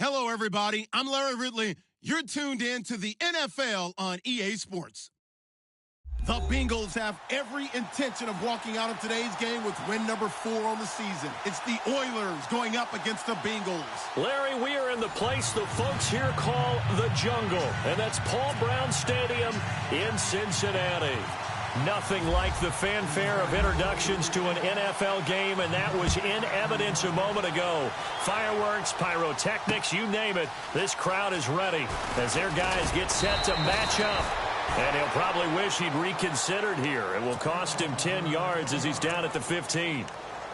Hello, everybody. I'm Larry Ridley. You're tuned in to the NFL on EA Sports. The Bengals have every intention of walking out of today's game with win number 4 on the season. It's the Oilers going up against the Bengals. Larry, we are in the place the folks here call the jungle, and that's Paul Brown Stadium in Cincinnati. Nothing like the fanfare of introductions to an NFL game, and that was in evidence a moment ago. Fireworks, pyrotechnics, you name it. This crowd is ready as their guys get set to match up. And he'll probably wish he'd reconsidered here. It will cost him 10 yards as he's down at the 15.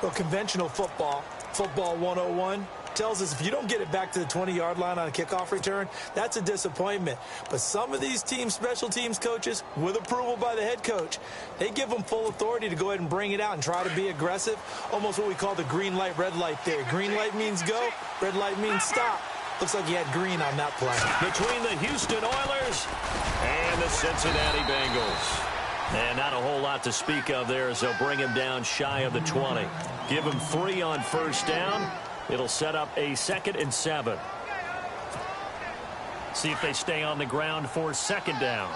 Well, conventional football 101, tells us if you don't get it back to the 20-yard line on a kickoff return, that's a disappointment. But some of these teams, special teams coaches, with approval by the head coach, they give them full authority to go ahead and bring it out and try to be aggressive, almost what we call the green light, red light theory. Green light means go, red light means stop. Looks like he had green on that play. Between the Houston Oilers and the Cincinnati Bengals. And not a whole lot to speak of there as they'll bring him down shy of the 20. Give him 3 on first down. It'll set up a 2nd and 7. See if they stay on the ground for 2nd down.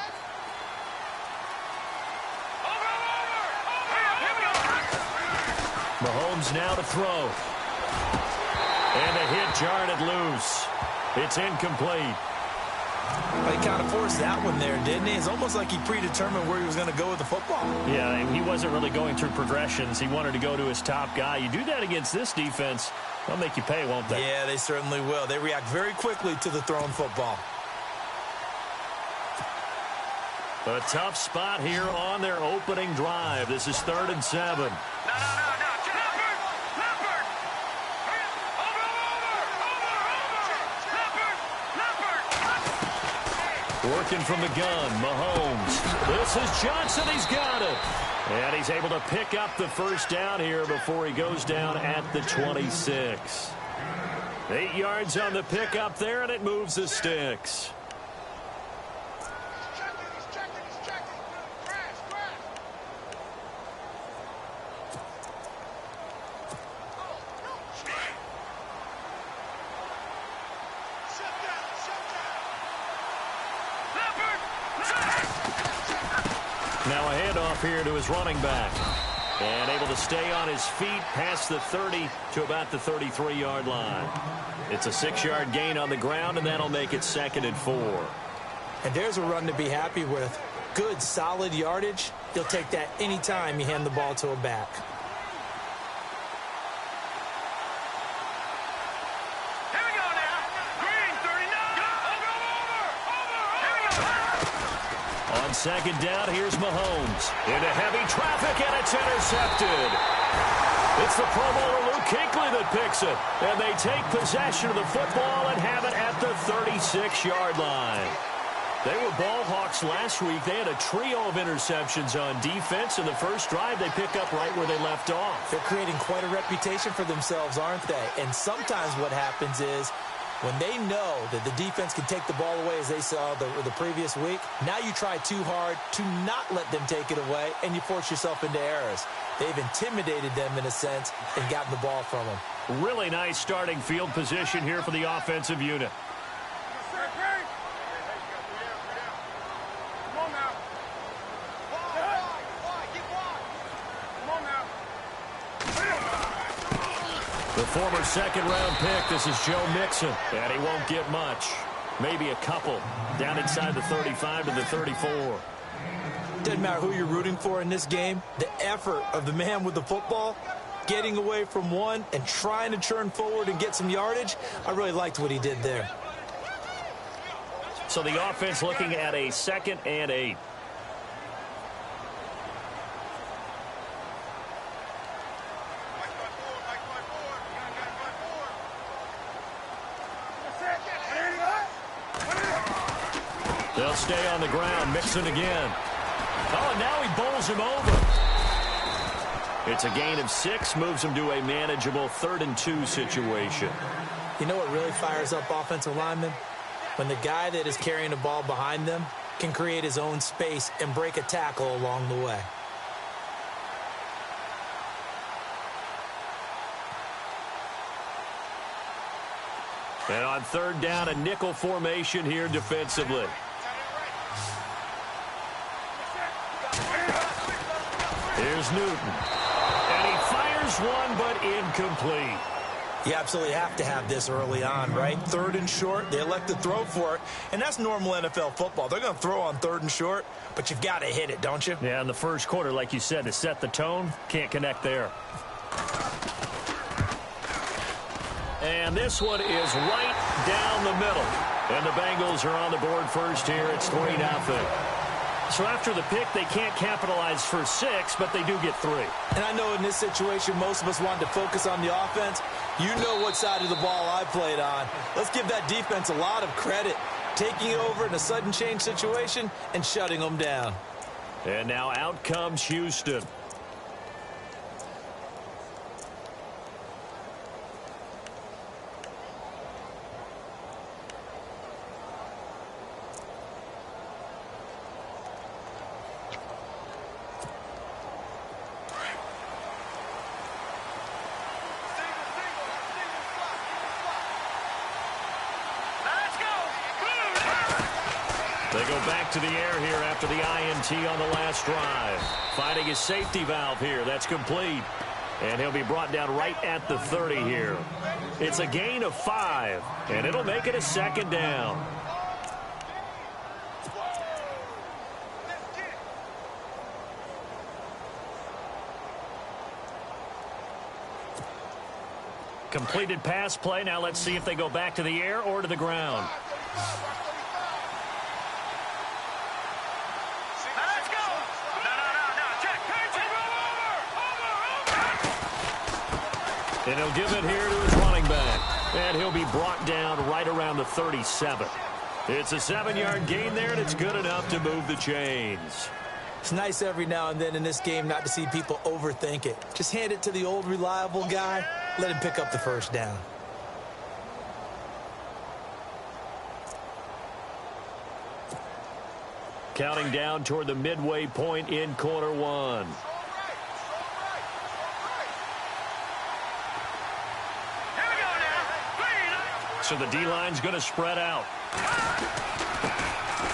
Mahomes now to throw. And the hit jarred it loose. It's incomplete. Well, he kind of forced that one there, didn't he? It's almost like he predetermined where he was going to go with the football. Yeah, he wasn't really going through progressions. He wanted to go to his top guy. You do that against this defense, they'll make you pay, won't they? Yeah, they certainly will. They react very quickly to the thrown football. A tough spot here on their opening drive. This is 3rd and 7. Working from the gun, Mahomes. This is Johnson. He's got it. And he's able to pick up the first down here before he goes down at the 26. 8 yards on the pickup there, and it moves the sticks. Now a handoff here to his running back. And able to stay on his feet past the 30 to about the 33-yard line. It's a 6-yard gain on the ground, and that'll make it 2nd and 4. And there's a run to be happy with. Good, solid yardage. You'll take that anytime you hand the ball to a back. On 2nd down, here's Mahomes. Into heavy traffic, and it's intercepted. It's the Pro Bowler Luke Kuechly that picks it. And they take possession of the football and have it at the 36-yard line. They were ball hawks last week. They had a trio of interceptions on defense. In the first drive, they pick up right where they left off. They're creating quite a reputation for themselves, aren't they? And sometimes what happens is, when they know that the defense can take the ball away, as they saw the previous week, now you try too hard to not let them take it away, and you force yourself into errors. They've intimidated them in a sense and gotten the ball from them. Really nice starting field position here for the offensive unit. The former 2nd-round pick, this is Joe Mixon, and he won't get much. Maybe a couple down inside the 35 to the 34. Doesn't matter who you're rooting for in this game. The effort of the man with the football, getting away from one and trying to turn forward and get some yardage, I really liked what he did there. So the offense looking at a 2nd and 8. They'll stay on the ground. Mixon again. Oh, and now he bowls him over. It's a gain of 6. Moves him to a manageable 3rd and 2 situation. You know what really fires up offensive linemen? When the guy that is carrying the ball behind them can create his own space and break a tackle along the way. And on third down, a nickel formation here defensively. Here's Newton. And he fires one, but incomplete. You absolutely have to have this early on, right? Third and short, they elect to throw for it, and that's normal NFL football. They're going to throw on third and short, but you've got to hit it, don't you? Yeah, in the first quarter, like you said, to set the tone, can't connect there. And this one is right down the middle. And the Bengals are on the board first here. It's 3-0. So after the pick, they can't capitalize for 6, but they do get 3. And I know in this situation, most of us wanted to focus on the offense. You know what side of the ball I played on. Let's give that defense a lot of credit, taking over in a sudden change situation and shutting them down. And now out comes Houston. They go back to the air here after the INT on the last drive. Finding his safety valve here. That's complete. And he'll be brought down right at the 30 here. It's a gain of 5, and it'll make it a second down. Completed pass play. Now let's see if they go back to the air or to the ground. And he'll give it here to his running back. And he'll be brought down right around the 37. It's a 7-yard gain there, and it's good enough to move the chains. It's nice every now and then in this game not to see people overthink it. Just hand it to the old reliable guy. Let him pick up the first down. Counting down toward the midway point in quarter 1. So the D-line's going to spread out.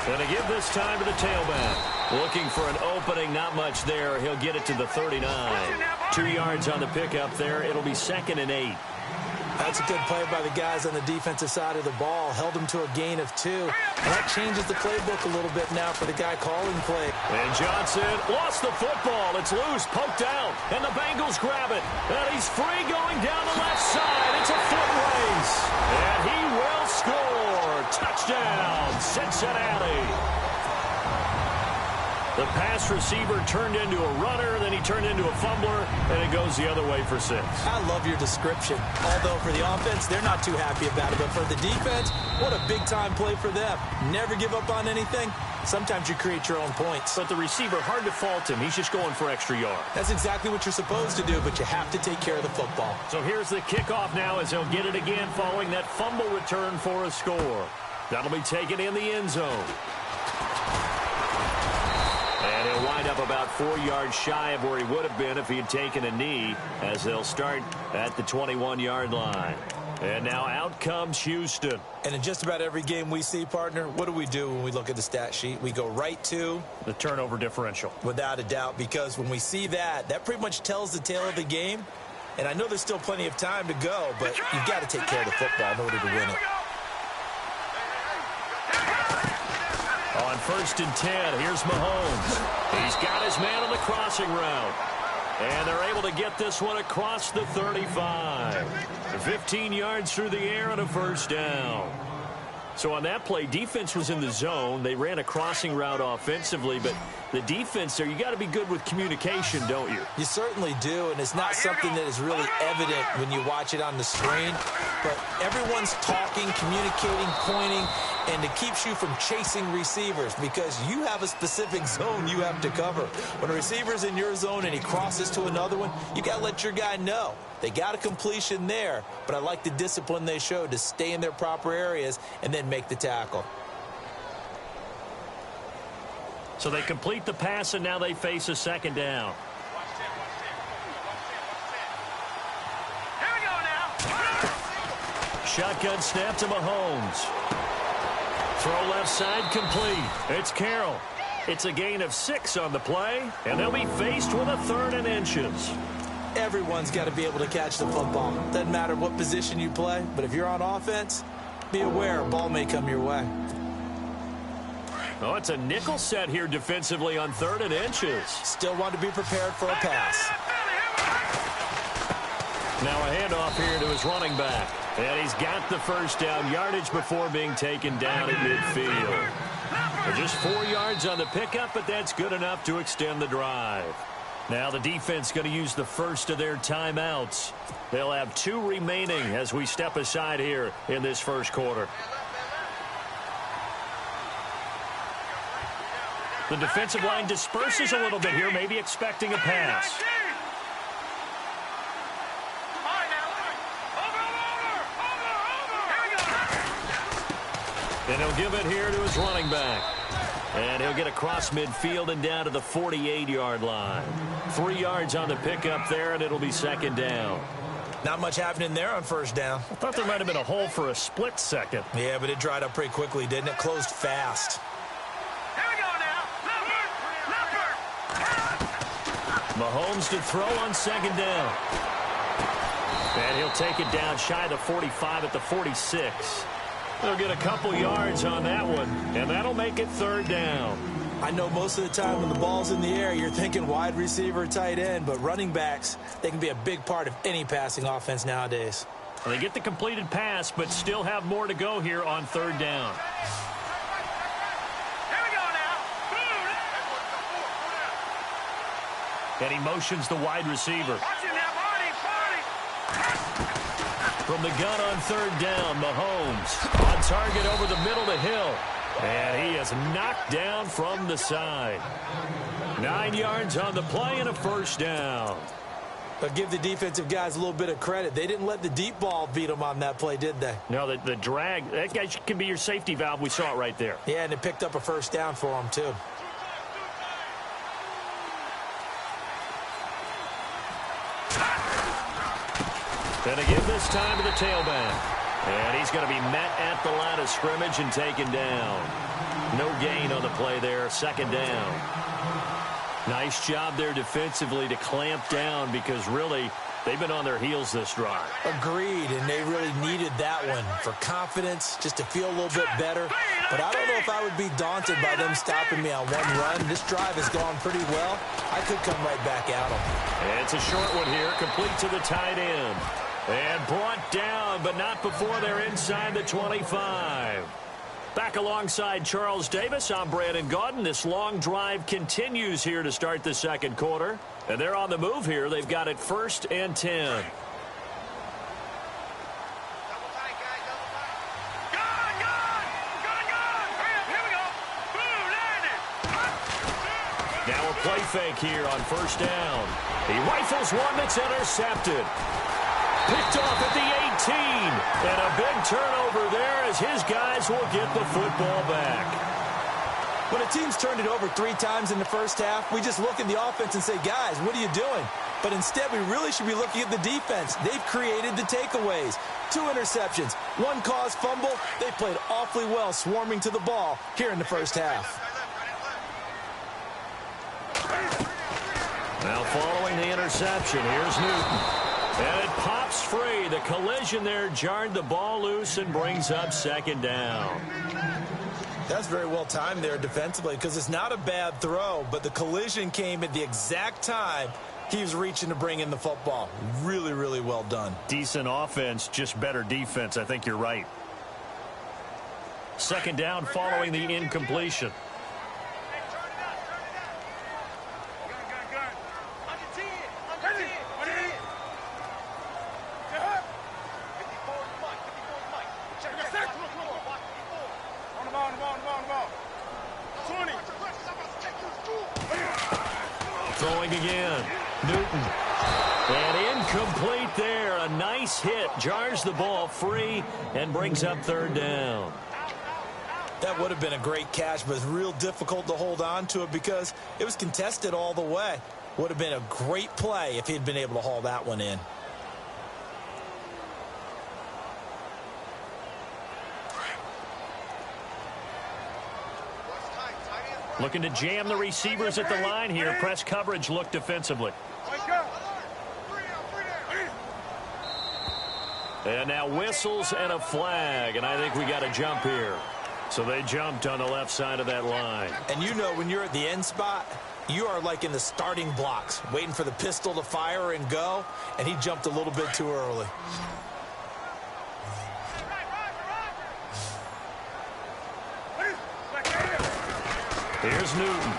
Going to give this time to the tailback. Looking for an opening, not much there. He'll get it to the 39. 2 yards on the pickup there. It'll be 2nd and 8. That's a good play by the guys on the defensive side of the ball. Held them to a gain of 2. And that changes the playbook a little bit now for the guy calling play. And Johnson lost the football. It's loose, poked out. And the Bengals grab it. And he's free going down the left side. It's a foot race. And he will score. Touchdown, Cincinnati. The pass receiver turned into a runner, then he turned into a fumbler, and it goes the other way for 6. I love your description. Although for the offense, they're not too happy about it. But for the defense, what a big-time play for them. Never give up on anything. Sometimes you create your own points. But the receiver, hard to fault him. He's just going for extra yards. That's exactly what you're supposed to do, but you have to take care of the football. So here's the kickoff now as he'll get it again following that fumble return for a score. That'll be taken in the end zone. And he'll wind up about 4 yards shy of where he would have been if he had taken a knee, as they'll start at the 21-yard line. And now out comes Houston. And in just about every game we see, partner, what do we do when we look at the stat sheet? We go right to the turnover differential. Without a doubt, because when we see that, that pretty much tells the tale of the game. And I know there's still plenty of time to go, but you've got to take care of the football in order to win it. On 1st and 10, here's Mahomes. He's got his man on the crossing route. And they're able to get this one across the 35. 15 yards through the air and a first down. So on that play, defense was in the zone. They ran a crossing route offensively, but the defense there, you got to be good with communication, don't you? You certainly do, and it's not something that is really evident when you watch it on the screen. But everyone's talking, communicating, pointing, and it keeps you from chasing receivers because you have a specific zone you have to cover. When a receiver's in your zone and he crosses to another one, you got to let your guy know. They got a completion there, but I like the discipline they showed to stay in their proper areas and then make the tackle. So they complete the pass, and now they face a second down. shotgun snap to Mahomes. Throw left side complete. It's Carroll. It's a gain of 6 on the play, and they'll be faced with a 3rd and inches. Everyone's got to be able to catch the football. Doesn't matter what position you play, but if you're on offense, be aware a ball may come your way. Oh, it's a nickel set here defensively on 3rd and inches. Still want to be prepared for a pass. Now a handoff here to his running back. And he's got the first down yardage before being taken down at midfield. Just 4 yards on the pickup, but that's good enough to extend the drive. Now the defense going to use the first of their timeouts. They'll have 2 remaining as we step aside here in this first quarter. The defensive line disperses a little bit here, maybe expecting a pass. And he'll give it here to his running back. And he'll get across midfield and down to the 48-yard line. 3 yards on the pickup there, and it'll be 2nd down. Not much happening there on 1st down. I thought there might have been a hole for a split second. Yeah, but it dried up pretty quickly, didn't it? Closed fast. Here we go now. Mahomes to throw on 2nd down. And he'll take it down shy of the 45 at the 46. They'll get a couple yards on that one, and that'll make it 3rd down. I know most of the time when the ball's in the air, you're thinking wide receiver, tight end, but running backs, they can be a big part of any passing offense nowadays. Well, they get the completed pass, but still have more to go here on 3rd down. Here we go now. And he motions the wide receiver. Watch him now, Barney. From the gun on 3rd down, Mahomes on target over the middle to Hill. And he is knocked down from the side. 9 yards on the play and a 1st down. But give the defensive guys a little bit of credit. They didn't let the deep ball beat them on that play, did they? No, the drag, that guy can be your safety valve. We saw it right there. Yeah, and it picked up a 1st down for them, too. And again this time to the tailback. And he's going to be met at the line of scrimmage and taken down. No gain on the play there, 2nd down. Nice job there defensively to clamp down because really they've been on their heels this drive. Agreed, and they really needed that one for confidence, just to feel a little bit better. But I don't know if I would be daunted by them stopping me on one run. This drive has gone pretty well. I could come right back at them. And it's a short one here, complete to the tight end. And brought down, but not before they're inside the 25. Back alongside Charles Davis, I'm Brandon Gaudin. This long drive continues here to start the 2nd quarter. And they're on the move here. They've got it 1st and 10. Now a play fake here on 1st down. He rifles one that's intercepted. Picked off at the 18. And a big turnover there as his guys will get the football back. When a team's turned it over 3 times in the 1st half, we just look at the offense and say, guys, what are you doing? But instead, we really should be looking at the defense. They've created the takeaways. 2 interceptions, 1 caused fumble. They played awfully well swarming to the ball here in the 1st half. Now following the interception, here's Newton. And it pops free. The collision there jarred the ball loose and brings up 2nd down. That's very well timed there defensively because it's not a bad throw, but the collision came at the exact time he was reaching to bring in the football. Really, really well done. Decent offense, just better defense. I think you're right. 2nd down following the incompletion. Throwing again. Newton. And incomplete there. A nice hit. Jars the ball free and brings up 3rd down. That would have been a great catch, but it's real difficult to hold on to it because it was contested all the way. Would have been a great play if he'd been able to haul that one in. Looking to jam the receivers at the line here. Press coverage look defensively. And now whistles and a flag, and I think we got a jump here. So they jumped on the left side of that line. And you know when you're at the end spot, you are like in the starting blocks, waiting for the pistol to fire and go, and he jumped a little bit too early. Here's Newton.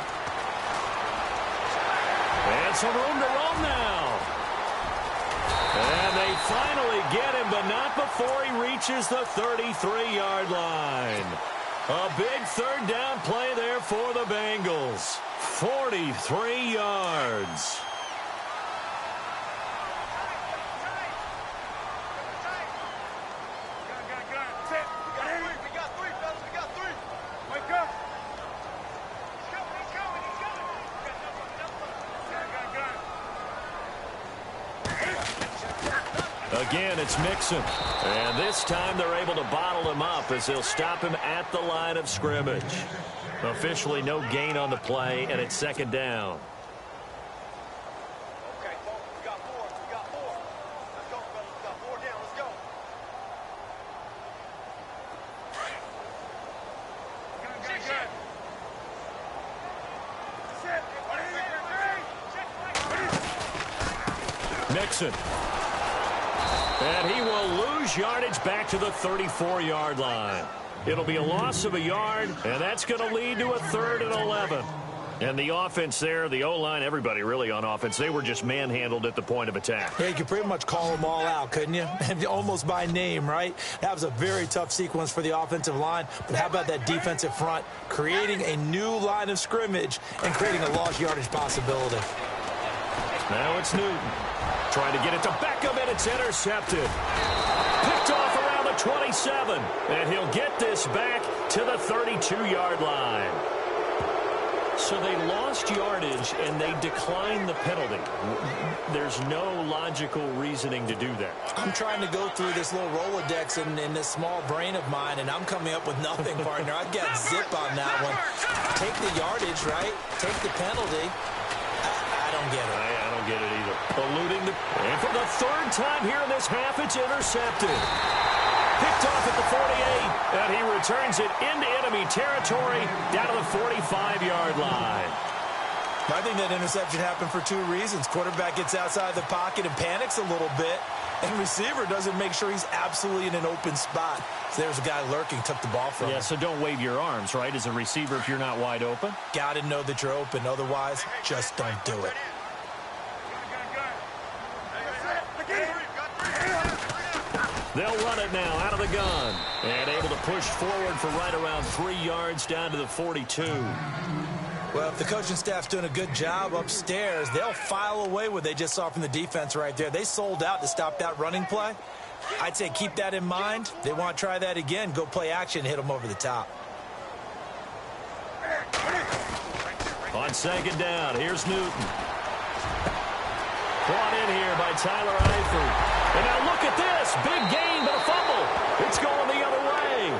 And some room to roam now. And they finally get him, but not before he reaches the 33-yard line. A big third down play there for the Bengals. 43 yards. Again, it's Mixon. And this time they're able to bottle him up as they'll stop him at the line of scrimmage. Officially no gain on the play, and it's second down. Okay, folks, we got four. Let's go, fellas. We got 4 down. Let's go. Mixon. And he will lose yardage back to the 34-yard line. It'll be a loss of a yard, and that's going to lead to a 3rd and 11. And the offense there, the O-line, everybody really on offense, they were just manhandled at the point of attack. Yeah, you could pretty much call them all out, couldn't you? Almost by name, right? That was a very tough sequence for the offensive line. But how about that defensive front creating a new line of scrimmage and creating a lost yardage possibility? Now it's Newton. Trying to get it to Beckham, and it's intercepted. Picked off around the 27. And he'll get this back to the 32-yard line. So they lost yardage, and they declined the penalty. There's no logical reasoning to do that. I'm trying to go through this little Rolodex in this small brain of mine, and I'm coming up with nothing, partner. I've got zip on that one. Take the yardage, right? Take the penalty. I don't get it. I don't get it either. Eluding the... And for the 3rd time here in this half, it's intercepted. Picked off at the 48, and he returns it into enemy territory down to the 45-yard line. I think that interception happened for 2 reasons. Quarterback gets outside the pocket and panics a little bit, and receiver doesn't make sure he's absolutely in an open spot. So there's a guy lurking, took the ball from him. Yeah, so don't wave your arms, right, as a receiver if you're not wide open. Got to know that you're open. Otherwise, just don't do it. They'll run it now out of the gun. And able to push forward for right around 3 yards down to the 42. Well, if the coaching staff's doing a good job upstairs, they'll file away what they just saw from the defense right there. They sold out to stop that running play. I'd say keep that in mind. They want to try that again. Go play action, hit them over the top. On second down, here's Newton. Brought in here by Tyler Eifert. And now look at this. Big gain, but a fumble. It's going the other way.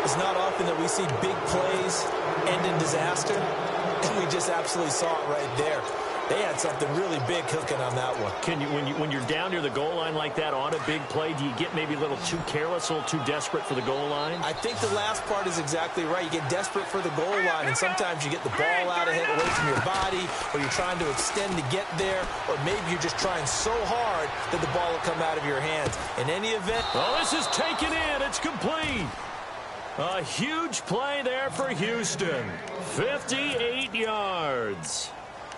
It's not often that we see big plays end in disaster, and we just absolutely saw it right there. They had something really big cooking on that one. Can you, when you're down near the goal line like that on a big play, do you get maybe a little too careless, a little too desperate for the goal line? I think the last part is exactly right. You get desperate for the goal line, and sometimes you get the ball out ahead away from your body, or you're trying to extend to get there, or maybe you're just trying so hard that the ball will come out of your hands. In any event... Oh, this is taken in. It's complete. A huge play there for Houston. 58 yards.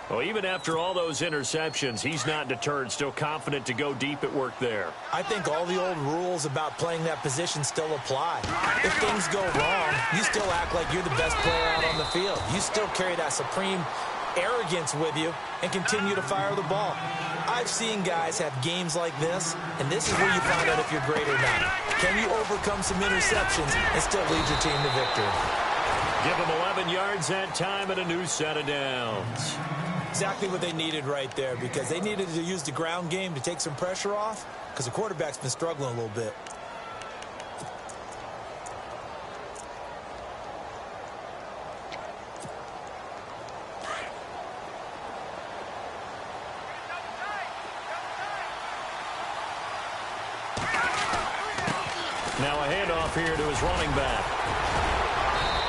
Well, even after all those interceptions, he's not deterred, still confident to go deep at work there. I think all the old rules about playing that position still apply. If things go wrong, you still act like you're the best player out on the field. You still carry that supreme arrogance with you and continue to fire the ball. I've seen guys have games like this, and this is where you find out if you're great or not. Can you overcome some interceptions and still lead your team to victory? Give them 11 yards that time and a new set of downs. Exactly what they needed right there, because they needed to use the ground game to take some pressure off, because the quarterback's been struggling a little bit. Now a handoff here to his running back.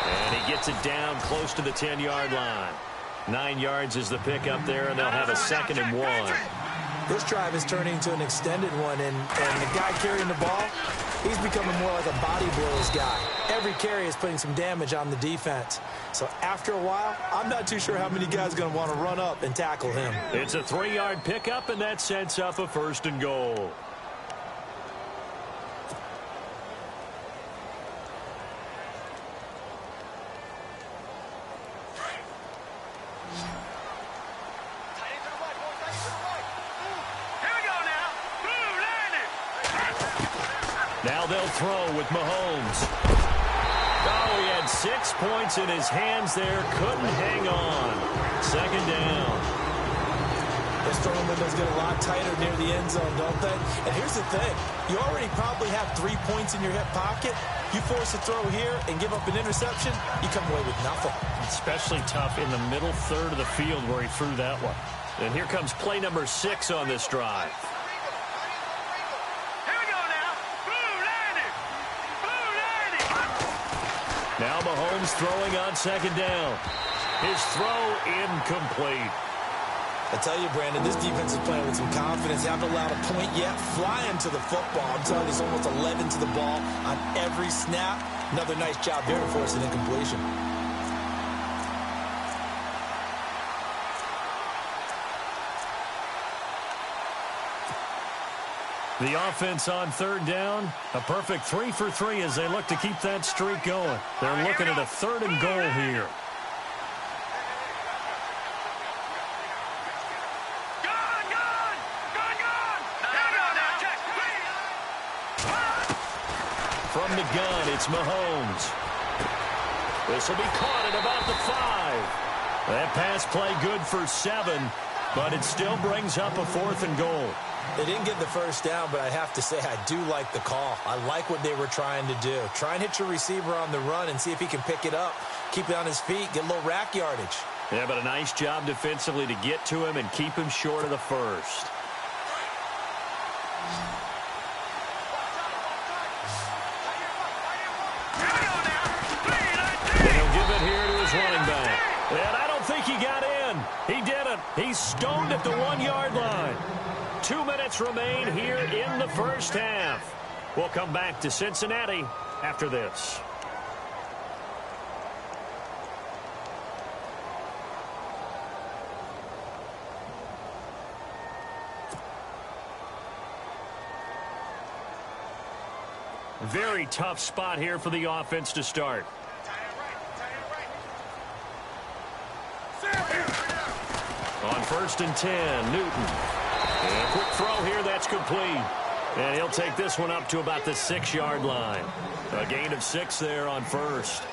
And he gets it down close to the 10-yard line. 9 yards is the pickup there, and they'll have a 2nd and 1. This drive is turning into an extended one, and the guy carrying the ball, he's becoming more like a body blows guy. Every carry is putting some damage on the defense. So after a while, I'm not too sure how many guys are going to want to run up and tackle him. It's a 3-yard pickup, and that sets up a 1st and goal. Now they'll throw with Mahomes. Oh, he had 6 points in his hands there. Couldn't hang on. 2nd down. Those throwing windows get a lot tighter near the end zone, don't they? And here's the thing. You already probably have 3 points in your hip pocket. You force a throw here and give up an interception, you come away with nothing. Especially tough in the middle third of the field where he threw that one. And here comes play number 6 on this drive. Now Mahomes throwing on 2nd down. His throw incomplete. I tell you, Brandon, this defense is playing with some confidence. They haven't allowed a point yet. Flying to the football. I'm telling you, it's almost 11 to the ball on every snap. Another nice job there to force an incompletion. The offense on 3rd down, a perfect 3 for 3 as they look to keep that streak going. They're looking at a 3rd and goal here. From the gun, it's Mahomes. This will be caught at about the 5. That pass play good for 7, but it still brings up a 4th and goal. They didn't get the 1st down, but I have to say I do like the call. I like what they were trying to do. Try and hit your receiver on the run and see if he can pick it up, keep it on his feet, get a little rack yardage. Yeah, but a nice job defensively to get to him and keep him short of the 1st. And he'll give it here to his running back. And I don't think he got in. He didn't. He's stoned at the 1-yard line. 2 minutes remain here in the 1st half. We'll come back to Cincinnati after this. Very tough spot here for the offense to start. On 1st and 10, Newton. And a quick throw here, that's complete. And he'll take this one up to about the 6-yard line. A gain of 6 there on 1st.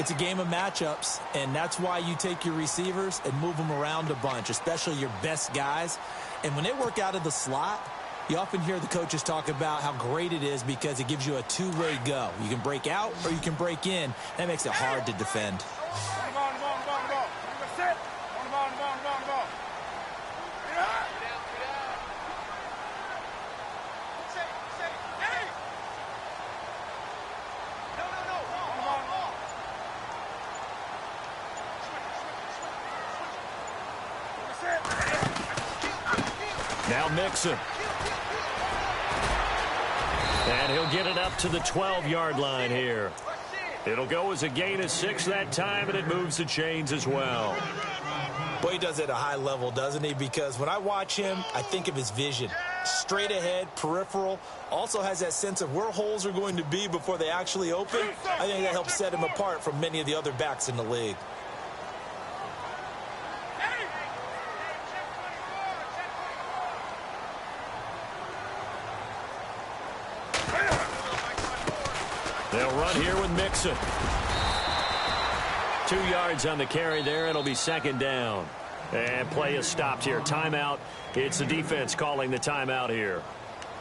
It's a game of matchups, and that's why you take your receivers and move them around a bunch, especially your best guys. And when they work out of the slot, you often hear the coaches talk about how great it is because it gives you a 2-way go. You can break out or you can break in. That makes it hard to defend. Now Mixon. And he'll get it up to the 12-yard line here. It'll go as a gain of 6 that time, and it moves the chains as well. Boy, he does it at a high level, doesn't he? Because when I watch him, I think of his vision. Straight ahead, peripheral. Also has that sense of where holes are going to be before they actually open. I think that helps set him apart from many of the other backs in the league. They'll run here with Mixon. 2 yards on the carry there. It'll be 2nd down. And play is stopped here. Timeout. It's the defense calling the timeout here.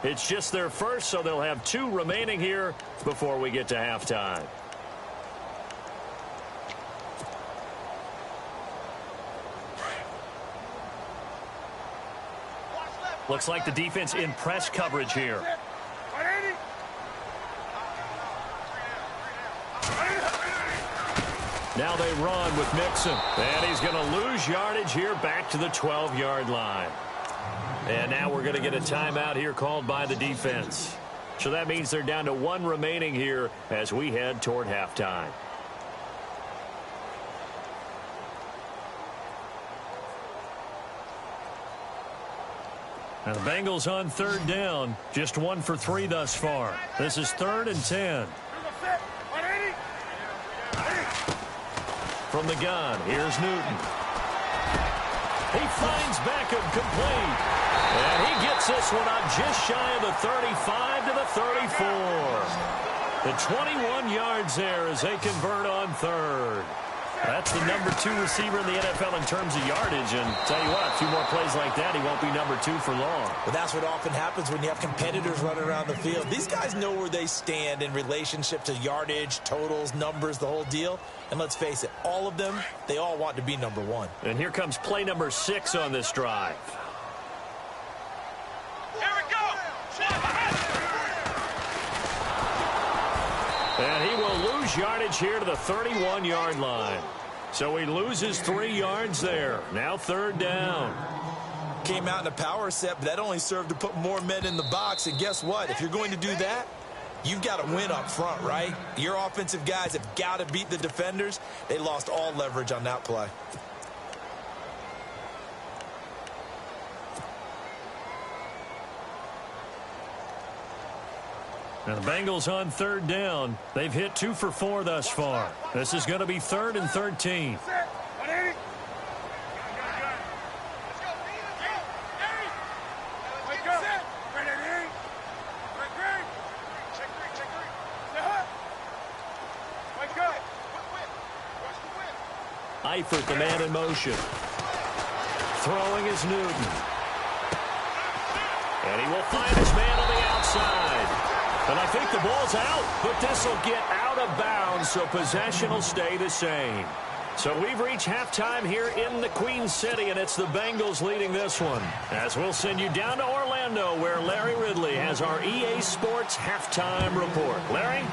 It's just their first, so they'll have 2 remaining here before we get to halftime. Looks like the defense in press coverage here. Now they run with Mixon. And he's going to lose yardage here back to the 12-yard line. And now we're going to get a timeout here called by the defense. So that means they're down to 1 remaining here as we head toward halftime. Now the Bengals on 3rd down. Just 1 for 3 thus far. This is 3rd and 10. From the gun, here's Newton. He finds Beckham complete. And he gets this one out just shy of the 35 to the 34. The 21 yards there as they convert on 3rd. That's the number 2 receiver in the NFL in terms of yardage. And tell you what, a few more plays like that, he won't be number 2 for long. But that's what often happens when you have competitors running around the field. These guys know where they stand in relationship to yardage, totals, numbers, the whole deal. And let's face it, all of them, they all want to be number 1. And here comes play number 6 on this drive. Here we go. And he will lose yardage here to the 31-yard line. So he loses 3 yards there. Now 3rd down. Came out in a power set, but that only served to put more men in the box. And guess what? If you're going to do that, you've got to win up front, right? Your offensive guys have got to beat the defenders. They lost all leverage on that play. Now the Bengals on 3rd down. They've hit 2 for 4 thus far. This is going to be 3rd and 13. Eifert, the man in motion. Throwing is Newton. And he will find his man on the outside. And I think the ball's out, but this will get out of bounds, so possession will stay the same. So we've reached halftime here in the Queen City, and it's the Bengals leading this one. As we'll send you down to Orlando, where Larry Ridley has our EA Sports halftime report. Larry?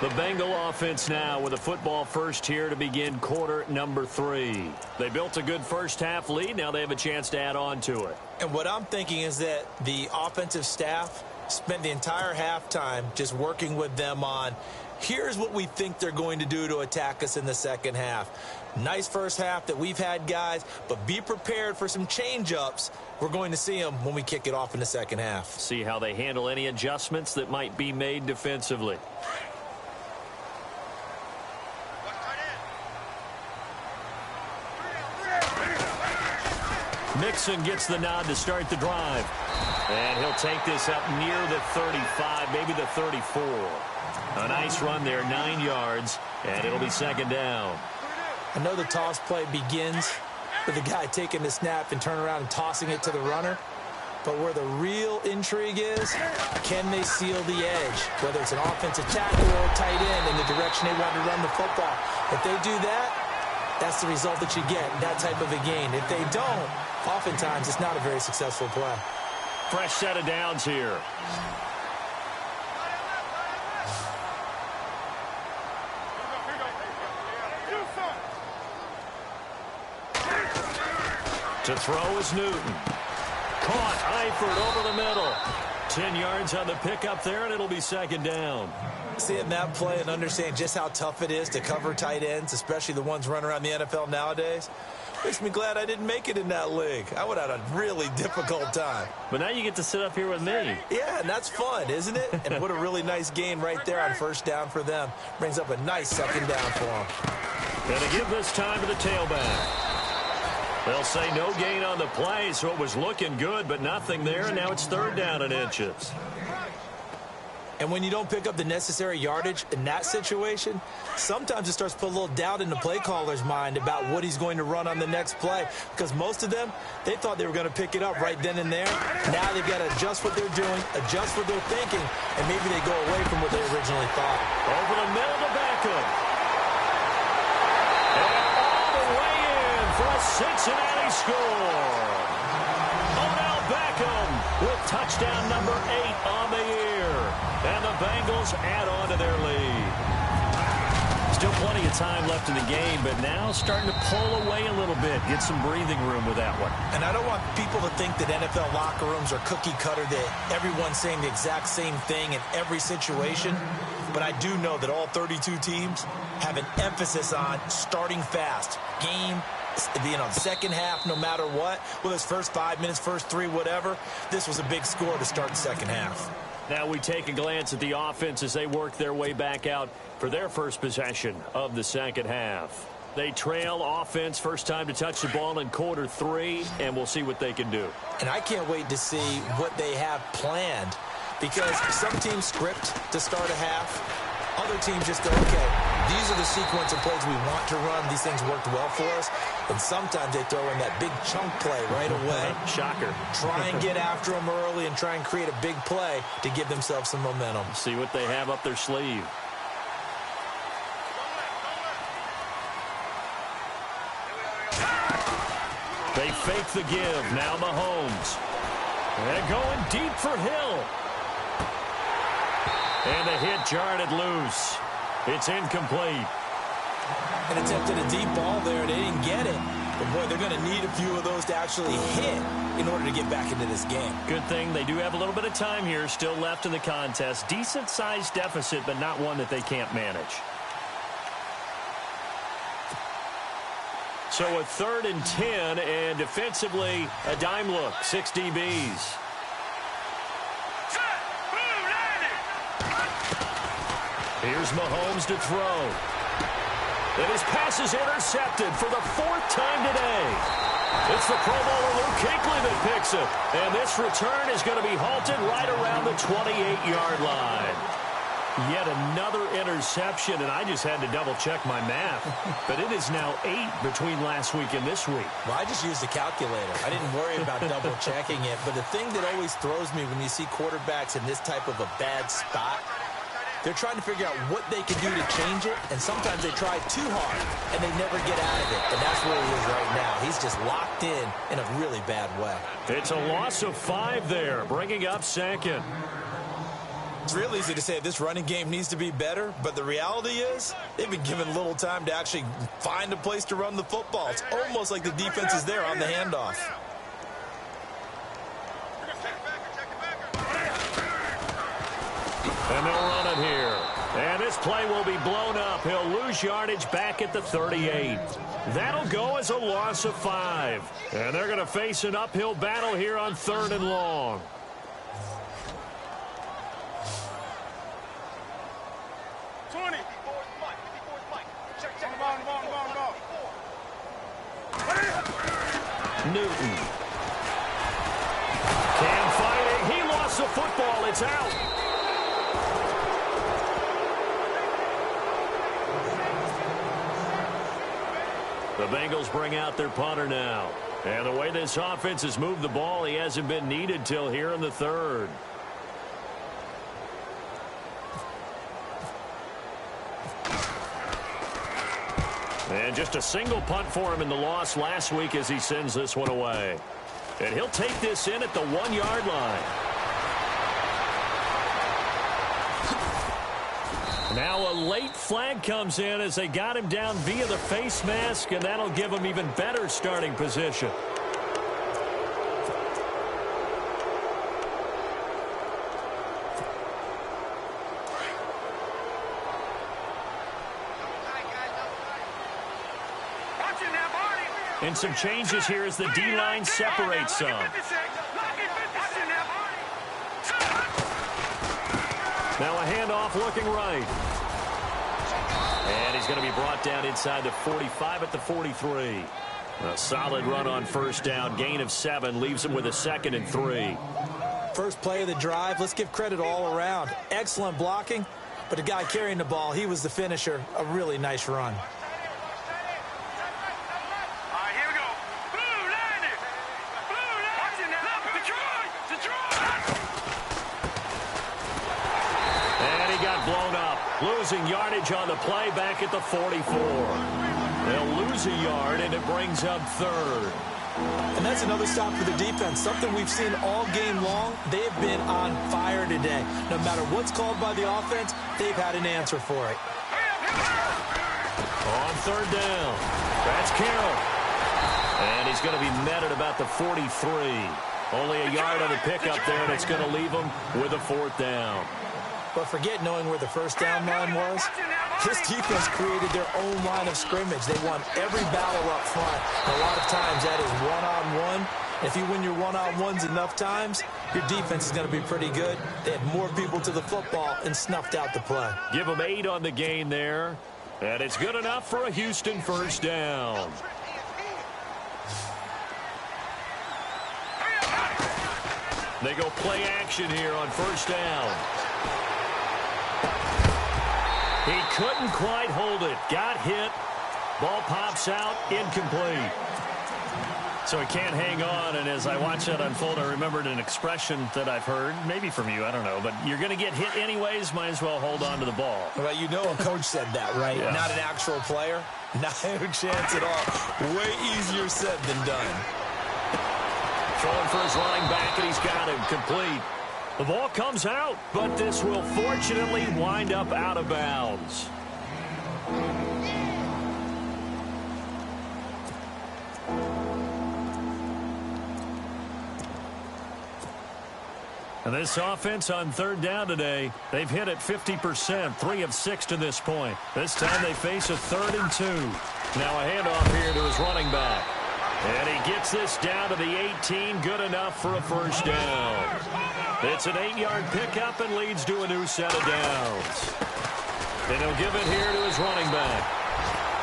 The Bengal offense now with a football first here to begin quarter number 3. They built a good first half lead. Now they have a chance to add on to it. And what I'm thinking is that the offensive staff spent the entire halftime just working with them on, here's what we think they're going to do to attack us in the second half. Nice first half that we've had, guys, but be prepared for some change-ups. We're going to see them when we kick it off in the second half. See how they handle any adjustments that might be made defensively. Mixon gets the nod to start the drive. And he'll take this up near the 35, maybe the 34. A nice run there, 9 yards, and it'll be 2nd down. I know the toss play begins with the guy taking the snap and turn around and tossing it to the runner. But where the real intrigue is, can they seal the edge? Whether it's an offensive tackle or a tight end in the direction they want to run the football. If they do that, that's the result that you get, that type of a gain. If they don't, oftentimes it's not a very successful play. Fresh set of downs here. To throw is Newton. Caught Eifert over the middle. 10 yards on the pickup there, and it'll be 2nd down. Seeing that play and understand just how tough it is to cover tight ends, especially the ones running around the NFL nowadays, makes me glad I didn't make it in that league. I would have had a really difficult time. But now you get to sit up here with me. Yeah, and that's fun, isn't it? And what a really nice gain right there on first down for them. Brings up a nice 2nd down for them. Going to give this time to the tailback. They'll say no gain on the play, so it was looking good, but nothing there, and now it's 3rd down and inches. And when you don't pick up the necessary yardage in that situation, sometimes it starts to put a little doubt in the play caller's mind about what he's going to run on the next play. Because most of them, they thought they were going to pick it up right then and there. Now they've got to adjust what they're doing, adjust what they're thinking, and maybe they go away from what they originally thought. Over the middle to Beckham. And all the way in for a Cincinnati score. Odell Beckham with touchdown number 8 on the year. And the Bengals add on to their lead. Still plenty of time left in the game, but now starting to pull away a little bit. Get some breathing room with that one. And I don't want people to think that NFL locker rooms are cookie cutter, that everyone's saying the exact same thing in every situation. But I do know that all 32 teams have an emphasis on starting fast. Game, the second half, no matter what. Whether it's first 5 minutes, first 3, whatever. This was a big score to start the second half. Now we take a glance at the offense as they work their way back out for their first possession of the second half. They trail offense, first time to touch the ball in quarter 3, and we'll see what they can do. And I can't wait to see what they have planned, because some teams script to start a half. Other teams just go, okay, these are the sequence of plays we want to run. These things worked well for us. And sometimes they throw in that big chunk play right away. Shocker. Try and get after them early and try and create a big play to give themselves some momentum. See what they have up their sleeve. They fake the give. Now Mahomes. They're going deep for Hill. And the hit jarred it loose. It's incomplete. And attempted a deep ball there. They didn't get it. But, boy, they're going to need a few of those to actually hit in order to get back into this game. Good thing they do have a little bit of time here still left in the contest. Decent-sized deficit, but not one that they can't manage. So a 3rd and 10, and defensively, a dime look. 6 DBs. Here's Mahomes to throw. And his pass is intercepted for the 4th time today. It's the Pro Bowler Luke Kuechly that picks it. And this return is going to be halted right around the 28-yard line. Yet another interception, and I just had to double-check my math. But it is now 8 between last week and this week. Well, I just used a calculator. I didn't worry about double-checking it. But the thing that always throws me when you see quarterbacks in this type of a bad spot, they're trying to figure out what they can do to change it, and sometimes they try too hard, and they never get out of it. And that's where he is right now. He's just locked in a really bad way. It's a loss of 5 there, bringing up 2nd. It's real easy to say this running game needs to be better, but the reality is they've been given little time to actually find a place to run the football. It's almost like the defense is there on the handoff. And they'll run it here. And this play will be blown up. He'll lose yardage back at the 38. That'll go as a loss of 5. And they're going to face an uphill battle here on 3rd and long. Newton. Can't fight it. He lost the football. It's out. The Bengals bring out their punter now. And the way this offense has moved the ball, he hasn't been needed till here in the 3rd. And just a single punt for him in the loss last week as he sends this one away. And he'll take this in at the 1-yard line. Now a late flag comes in as they got him down via the face mask, and that'll give him even better starting position. And some changes here as the D-line separates some. Now a handoff looking right. And he's going to be brought down inside the 45 at the 43. A solid run on first down. Gain of 7 leaves him with a 2nd and 3. First play of the drive. Let's give credit all around. Excellent blocking. But the guy carrying the ball, he was the finisher. A really nice run. Losing yardage on the play back at the 44. They'll lose a yard, and it brings up 3rd. And that's another stop for the defense, something we've seen all game long. They have been on fire today. No matter what's called by the offense, they've had an answer for it. On third down, that's Carroll. And he's going to be met at about the 43. Only a yard on the pickup there, and it's going to leave him with a fourth down. But forget knowing where the first down line was. This defense created their own line of scrimmage. They won every battle up front. And a lot of times that is one-on-one. If you win your one-on-ones enough times, your defense is going to be pretty good. They had more people to the football and snuffed out the play. Give them 8 on the game there. And it's good enough for a Houston first down. They go play action here on first down. He couldn't quite hold it. Got hit. Ball pops out. Incomplete. So he can't hang on, and as I watch that unfold, I remembered an expression that I've heard, maybe from you, I don't know, but you're going to get hit anyways, might as well hold on to the ball. Well, you know a coach said that, right? Yeah. Not an actual player. No chance at all. Way easier said than done. Throwing for his running back, and he's got him complete. The ball comes out, but this will fortunately wind up out of bounds. And this offense on third down today, they've hit it 50%, 3 of 6 to this point. This time they face a 3rd and 2. Now a handoff here to his running back. And he gets this down to the 18, good enough for a first down. It's an 8-yard pickup and leads to a new set of downs. And he'll give it here to his running back.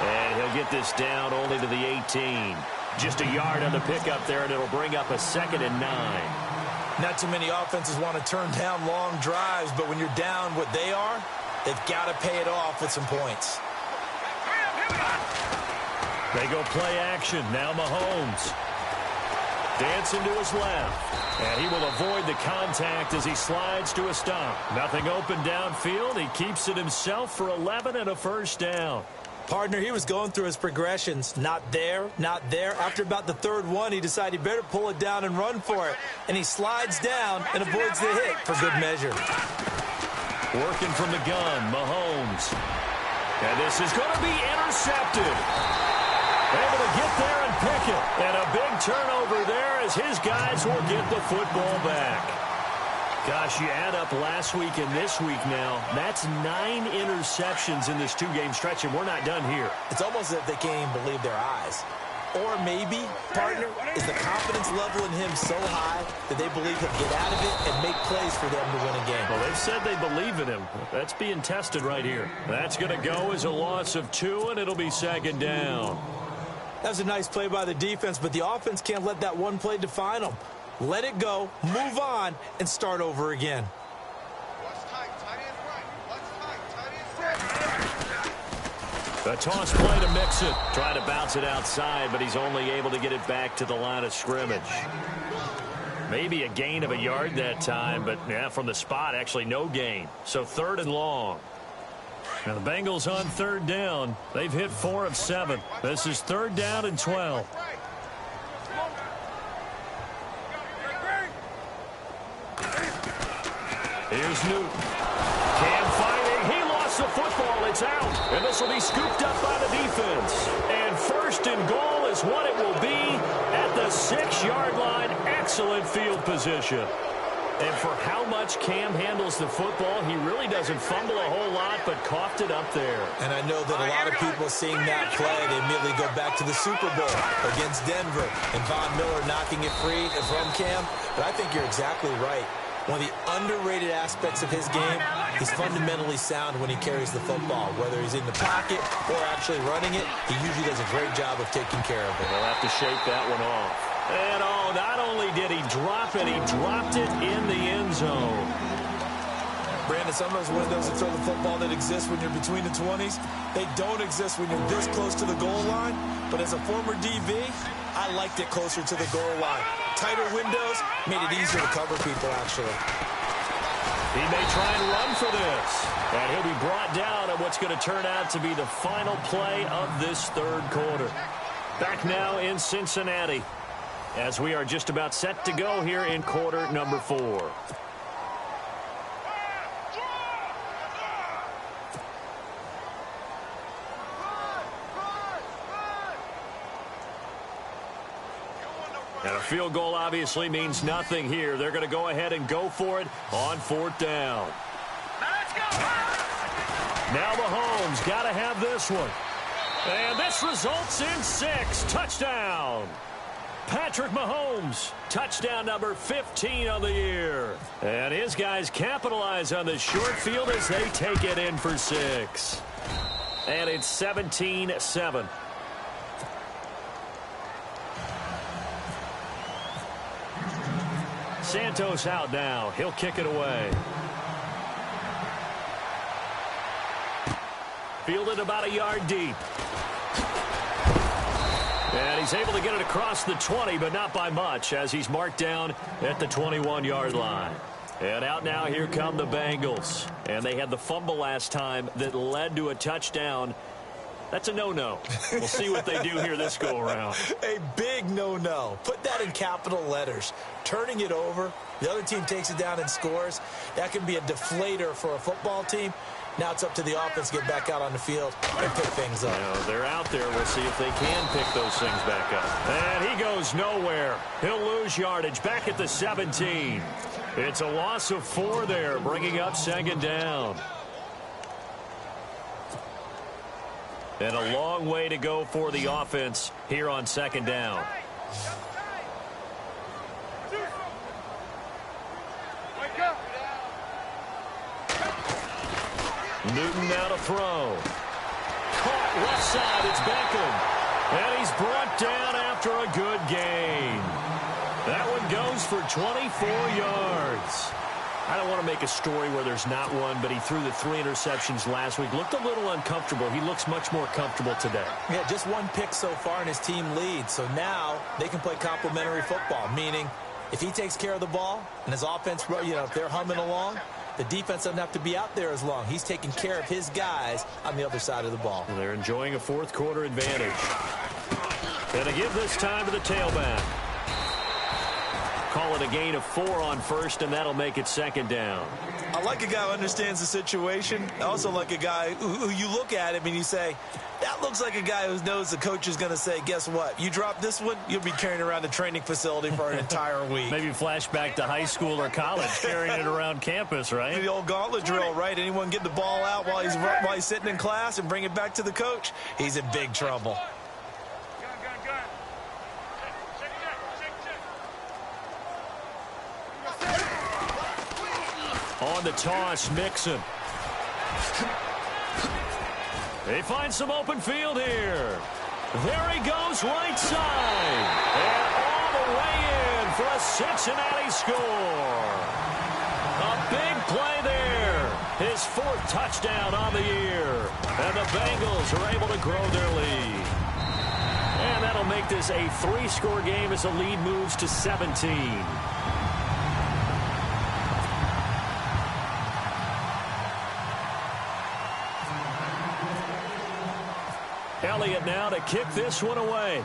And he'll get this down only to the 18. Just a yard on the pickup there, and it'll bring up a 2nd and 9. Not too many offenses want to turn down long drives, but when you're down what they are, they've got to pay it off with some points. They go play action. Now Mahomes. Dancing to his left. And he will avoid the contact as he slides to a stop. Nothing open downfield. He keeps it himself for 11 and a first down. Partner, he was going through his progressions. Not there, not there. After about the 3rd one, he decided he better pull it down and run for it. And he slides down and avoids the hit for good measure. Working from the gun, Mahomes. And this is going to be intercepted. Able to get there and pick it. And a big turnover there as his guys will get the football back. Gosh, you add up last week and this week now, that's 9 interceptions in this 2-game stretch, and we're not done here. It's almost as if they can't even believe their eyes. Or maybe, partner, is the confidence level in him so high that they believe he'll get out of it and make plays for them to win a game. Well, they've said they believe in him. That's being tested right here. That's going to go as a loss of 2, and it'll be 2nd down. That was a nice play by the defense, but the offense can't let that one play define them. Let it go, move on, and start over again. A toss play to mix it. Trying to bounce it outside, but he's only able to get it back to the line of scrimmage. Maybe a gain of a yard that time, but yeah, from the spot, actually no gain. So 3rd and long. Now the Bengals on 3rd down. They've hit 4 of 7. This is 3rd down and 12. Here's Newton. Cam fighting. He lost the football. It's out. And this will be scooped up by the defense. And 1st and goal is what it will be at the 6-yard line. Excellent field position. And for how much Cam handles the football, he really doesn't fumble a whole lot, but coughed it up there. And I know that a lot of people seeing that play, they immediately go back to the Super Bowl against Denver and Von Miller knocking it free from Cam. But I think you're exactly right. One of the underrated aspects of his game, he's fundamentally sound when he carries the football. Whether he's in the pocket or actually running it, he usually does a great job of taking care of it. They'll have to shake that one off. And oh, not only did he drop it, he dropped it in the end zone. Brandon, some of those windows that throw the football that exist when you're between the 20s, they don't exist when you're this close to the goal line. But as a former DB, I liked it closer to the goal line. Tighter windows made it easier to cover people, actually. He may try and run for this. And he'll be brought down at what's going to turn out to be the final play of this 3rd quarter. Back now in Cincinnati. as we are just about set to go here in quarter number 4. And a field goal obviously means nothing here. They're going to go ahead and go for it on 4th down. Let's go! Now Mahomes got to have this one. And this results in 6. Touchdown. Patrick Mahomes, touchdown number 15 on the year. And his guys capitalize on the short field as they take it in for 6. And it's 17-7. Santos out now. He'll kick it away. Fielded about a yard deep. And he's able to get it across the 20, but not by much, as he's marked down at the 21-yard line. And out now, here come the Bengals. And they had the fumble last time that led to a touchdown. That's a no-no. We'll see what they do here this go-around. A big no-no. Put that in capital letters. Turning it over, the other team takes it down and scores. That can be a deflator for a football team. Now it's up to the offense to get back out on the field and pick things up. They're out there. We'll see if they can pick those things back up. And he goes nowhere. He'll lose yardage back at the 17. It's a loss of 4 there, bringing up 2nd down. And a long way to go for the offense here on 2nd down. Newton now to throw. Caught left side. It's Beckham. And he's brought down after a good gain. That one goes for 24 yards. I don't want to make a story where there's not one, but he threw the 3 interceptions last week. Looked a little uncomfortable. He looks much more comfortable today. Yeah, just 1 pick so far and his team leads. So now they can play complementary football, meaning if he takes care of the ball and his offense, if they're humming along, the defense doesn't have to be out there as long. He's taking care of his guys on the other side of the ball. And they're enjoying a 4th quarter advantage. And to give this time to the tailback. Call it a gain of 4 on 1st, and that'll make it 2nd down. I like a guy who understands the situation. I also like a guy who you look at him and you say, that looks like a guy who knows the coach is going to say, guess what? You drop this one, you'll be carrying around the training facility for an entire week. Maybe flashback to high school or college, carrying it around campus, right? The old gauntlet drill, right? Anyone get the ball out while he's sitting in class and bring it back to the coach? He's in big trouble. On the toss, Mixon. They find some open field here. There he goes, right side. And all the way in for a Cincinnati score. A big play there. His 4th touchdown on the year. And the Bengals are able to grow their lead. And that'll make this a 3-score game as the lead moves to 17. Elliott now to kick this one away.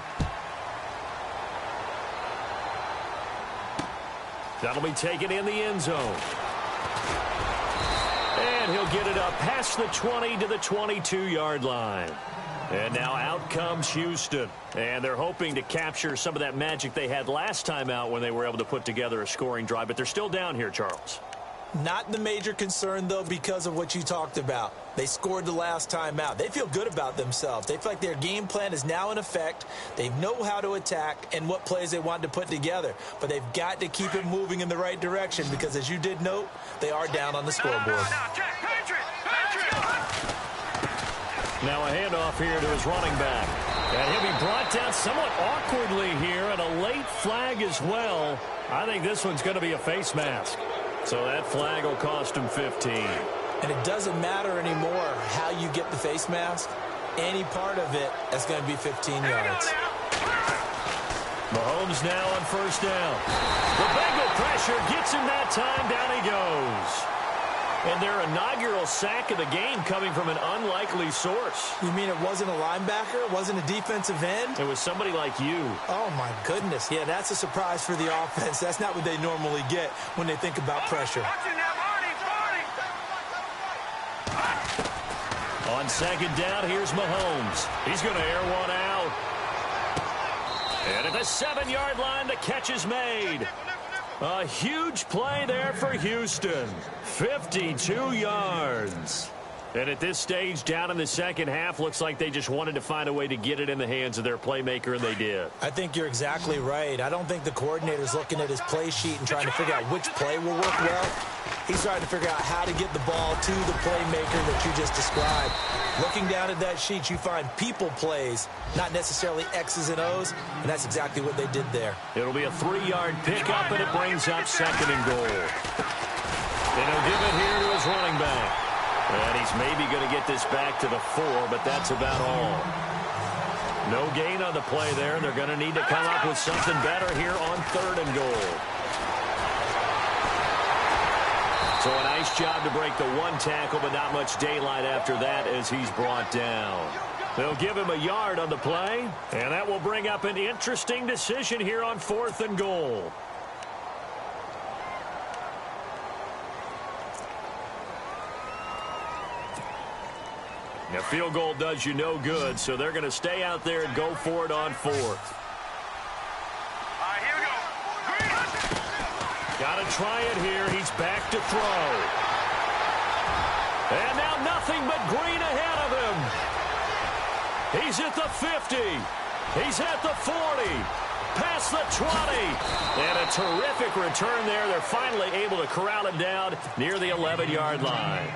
That'll be taken in the end zone. And he'll get it up past the 20 to the 22-yard line. And now out comes Houston. And they're hoping to capture some of that magic they had last time out when they were able to put together a scoring drive. But they're still down here, Charles. Not the major concern, though, because of what you talked about. They scored the last time out. They feel good about themselves. They feel like their game plan is now in effect. They know how to attack and what plays they want to put together. But they've got to keep it moving in the right direction because, as you did note, they are down on the scoreboard. Now a handoff here to his running back. And he'll be brought down somewhat awkwardly here, and a late flag as well. I think this one's going to be a face mask. So that flag will cost him 15. And it doesn't matter anymore how you get the face mask. Any part of it is going to be 15 yards. Mahomes now on 1st down. The Bengal pressure gets him that time. Down he goes. And their inaugural sack of the game coming from an unlikely source. You mean it wasn't a linebacker? It wasn't a defensive end? It was somebody like you. Oh, my goodness. Yeah, that's a surprise for the offense. That's not what they normally get when they think about pressure. On second down, here's Mahomes. He's going to air one out. And at the 7-yard line, the catch is made. A huge play there for Houston. 52 yards. And at this stage, down in the second half, looks like they just wanted to find a way to get it in the hands of their playmaker, and they did. I think you're exactly right. I don't think the coordinator's looking at his play sheet and trying to figure out which play will work well. He's trying to figure out how to get the ball to the playmaker that you just described. Looking down at that sheet, you find people plays, not necessarily X's and O's, and that's exactly what they did there. It'll be a 3-yard pickup, and it brings up second and goal. And he'll give it here to his running back. And he's maybe going to get this back to the 4, but that's about all. No gain on the play there. They're going to need to come up with something better here on 3rd and goal. So a nice job to break the 1 tackle, but not much daylight after that as he's brought down. They'll give him a yard on the play, and that will bring up an interesting decision here on 4th and goal. A field goal does you no good, so they're going to stay out there and go for it on 4th. All right, here we go. Got to try it here. He's back to throw. And now nothing but green ahead of him. He's at the 50. He's at the 40. Past the 20. And a terrific return there. They're finally able to corral him down near the 11-yard line.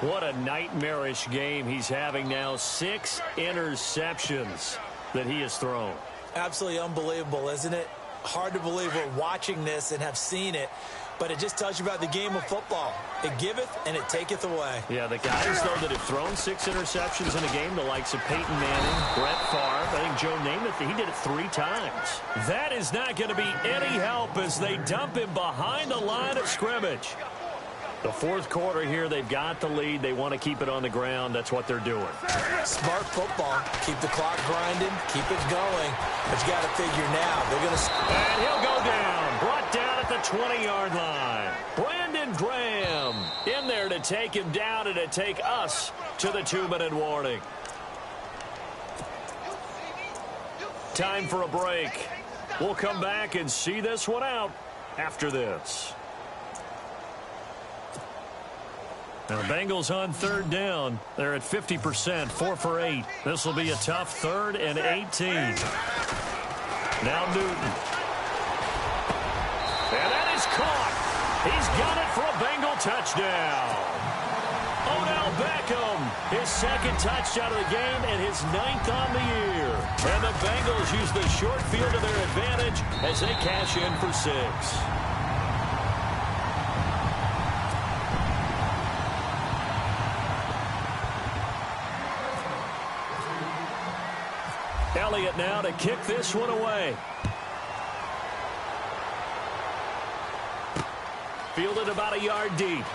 What a nightmarish game he's having now. 6 interceptions that he has thrown. Absolutely unbelievable, isn't it? Hard to believe we're watching this and have seen it, but it just tells you about the game of football. It giveth and it taketh away. Yeah, the guys, though, that have thrown 6 interceptions in a game, the likes of Peyton Manning, Brett Favre, I think Joe Namath, he did it 3 times. That is not going to be any help as they dump him behind the line of scrimmage. The 4th quarter here, they've got the lead. They want to keep it on the ground. That's what they're doing. Smart football. Keep the clock grinding. Keep it going. But you got to figure now. They're going to... And he'll go down. Brought down at the 20-yard line. Brandon Graham in there to take him down and to take us to the 2-minute warning. Time for a break. We'll come back and see this one out after this. Now the Bengals on 3rd down. They're at 50%, 4 for 8. This will be a tough 3rd and 18. Now Newton. And that is caught. He's got it for a Bengal touchdown. Odell Beckham, his 2nd touchdown of the game and his 9th on the year. And the Bengals use the short field to their advantage as they cash in for 6. Elliott now to kick this one away. Fielded about a yard deep.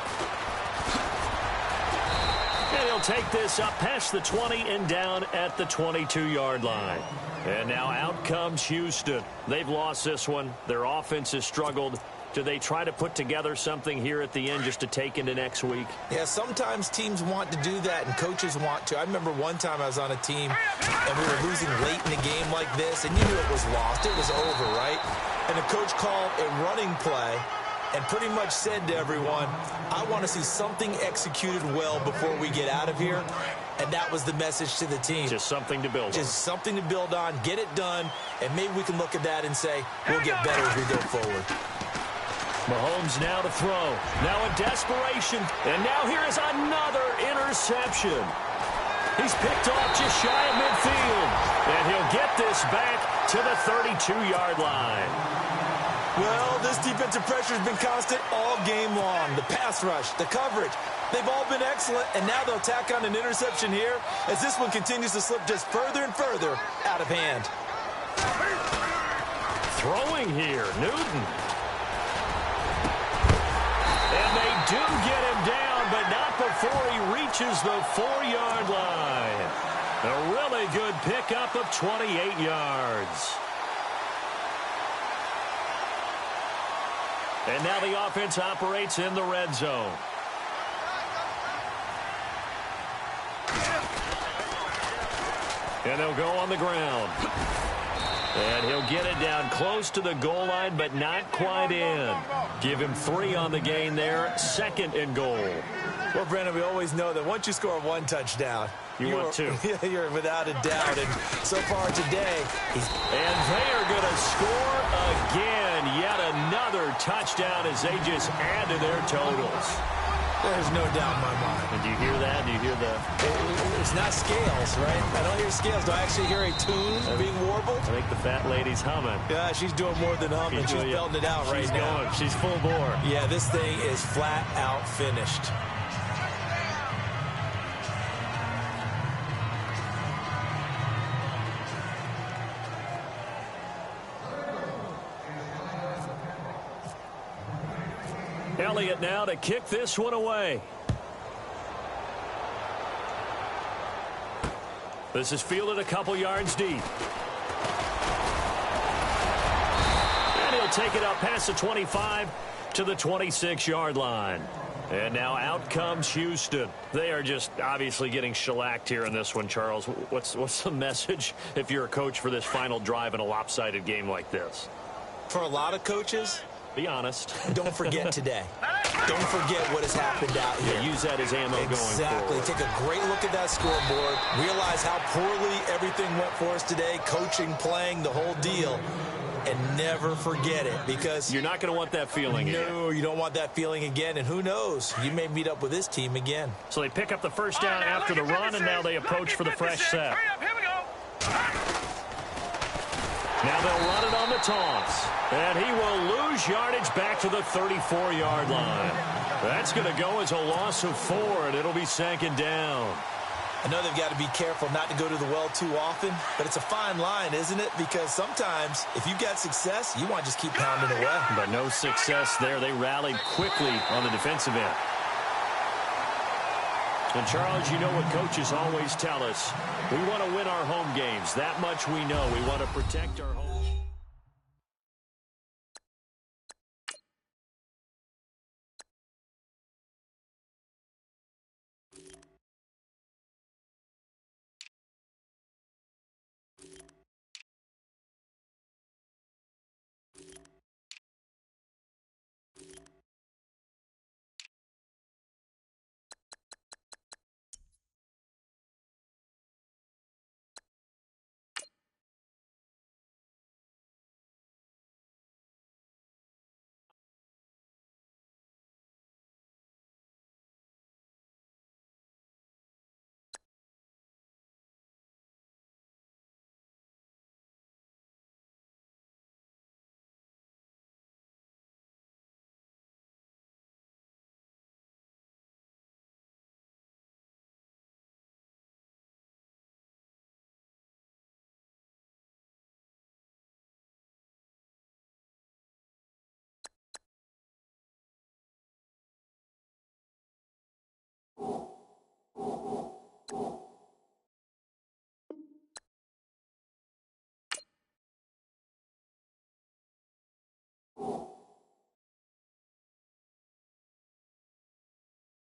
And he'll take this up past the 20 and down at the 22-yard line. And now out comes Houston. They've lost this one. Their offense has struggled. Do they try to put together something here at the end just to take into next week? Yeah, sometimes teams want to do that and coaches want to. I remember one time I was on a team and we were losing late in the game like this, and you knew it was lost. It was over, right? And the coach called a running play and pretty much said to everyone, I want to see something executed well before we get out of here. And that was the message to the team. Just something to build on. Just something to build on, get it done, and maybe we can look at that and say, we'll get better as we go forward. Mahomes now to throw. Now in desperation. And now here is another interception. He's picked off just shy of midfield. And he'll get this back to the 32-yard line. Well, this defensive pressure has been constant all game long. The pass rush, the coverage, they've all been excellent. And now they'll tack on an interception here as this one continues to slip just further and further out of hand. Throwing here, Newton. And they do get him down, but not before he reaches the 4-yard line. A really good pickup of 28 yards. And now the offense operates in the red zone. And they'll go on the ground. And he'll get it down close to the goal line, but not quite in. Give him 3 on the gain there. 2nd and goal. Well, Brandon, we always know that once you score 1 touchdown, want 2. You're without a doubt. And so far today, and they are going to score again. Yet another touchdown as they just add to their totals. There's no doubt in my mind. And do you hear that? Do you hear the... It's not scales, right? I don't hear scales. Do I actually hear a tune being warbled? I think the fat lady's humming. Yeah, she's doing more than humming. She's belting it out right now. Going. She's full bore. Yeah, this thing is flat out finished. Elliott now to kick this one away. This is fielded a couple yards deep. And he'll take it up past the 25 to the 26-yard line. And now out comes Houston. They are just obviously getting shellacked here in this one, Charles. What's the message if you're a coach for this final drive in a lopsided game like this? For a lot of coaches, be honest. Don't forget today. Don't forget what has happened out here. Yeah, use that as ammo going forward. Exactly. Take a great look at that scoreboard. Realize how poorly everything went for us today. Coaching, playing, the whole deal. And never forget it, because you're not going to want that feeling again. No, you don't want that feeling again. And who knows? You may meet up with this team again. So they pick up the first down after the run, and now they approach for the fresh set. Here we go. Now they'll run it on the taunts. And he will lose yardage back to the 34-yard line. That's going to go as a loss of 4, and it'll be 2nd down. I know they've got to be careful not to go to the well too often, but it's a fine line, isn't it? Because sometimes, if you've got success, you want to just keep pounding away. But no success there. They rallied quickly on the defensive end. And, Charles, you know what coaches always tell us. We want to win our home games. That much we know. We want to protect our home.